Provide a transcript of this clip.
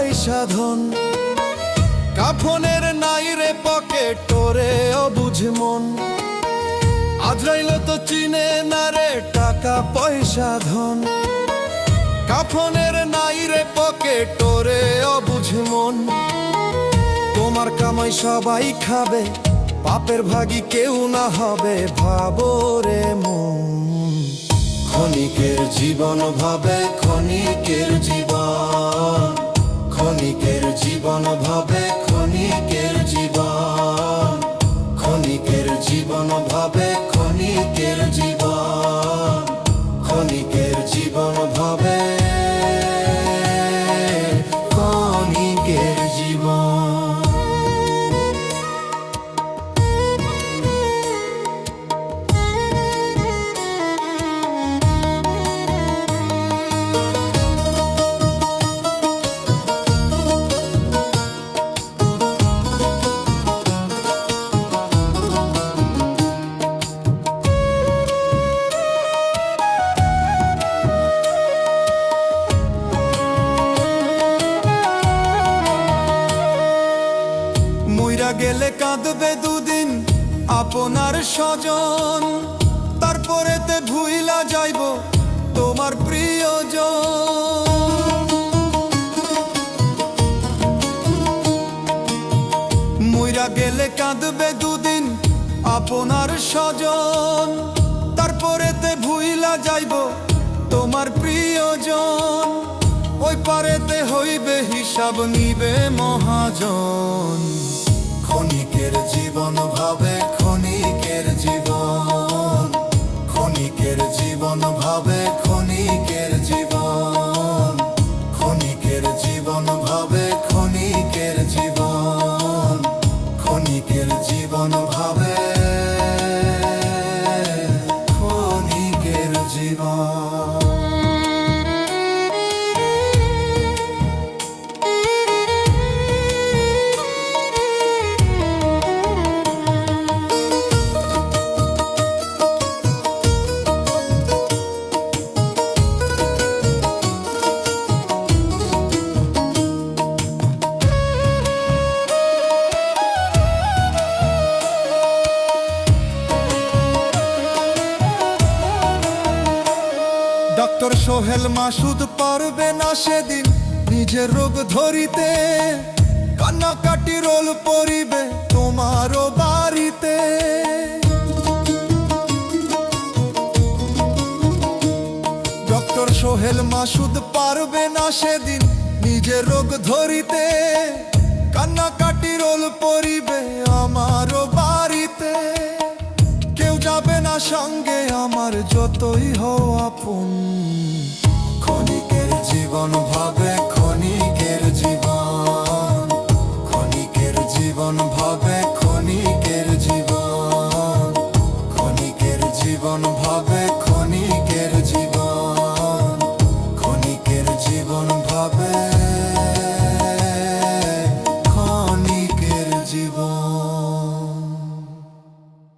পয়সা ধন, কাফনের নাই রে পকেট তোরে অবুঝ মন। আজরাইল তো চিনে না রে টাকা পয়সা ধন, কাফনের নাই রে পকেট তোরে অবুঝ মন। তোমার কামাই সবাই খাবে, পাপের ভাগী কেউ না হবে, ভাবো রে মন। ক্ষণিকের জীবন ভাবে ক্ষণিকের জীবন, ক্ষণিকের জীবন ভাবে ক্ষণিকের জীবন, ক্ষণিকের জীবন ভাবে ক্ষণিকের জীবন, ক্ষণিকের জীবন ভাবে ক্ষণিকের জীবন। মইরা গেলে কাঁদবে দুদিন আপনার স্বজন, তারপরেতে ভুইলা যাইব তোমার প্রিয়জন। মইরা গেলে কাঁদবে দুদিন আপনার স্বজন, তারপরেতে ভুইলা যাইব তোমার প্রিয়জন। ওই পারেতে হইবে হিসাব নিবে মহাজন। ক্ষণিকের জীবন ভাবে ক্ষণিকের জীবন, ক্ষণিকের জীবন ভাবে ক্ষণিকের জীবন, ক্ষণিকের জীবন ভাবে ক্ষণিকের জীবন, ক্ষণিকের জীবন ভাবে ক্ষণিকের জীবন। ডক্টর সোহেল মাসুদ পারবে না সেদিন নিজের রোগ ধরিতে, কান্নাকাটি রোল পড়িবে তোমারও বাড়িতে। ডক্টর সোহেল মাসুদ পারবে না সেদিন নিজের রোগ ধরিতে, কান্নাকাটি রোল পড়িবে আমারও বাড়িতে। কেউ যাবে না সঙ্গে আমার যতই হও আপন। ক্ষণিকের জীবন ভাবে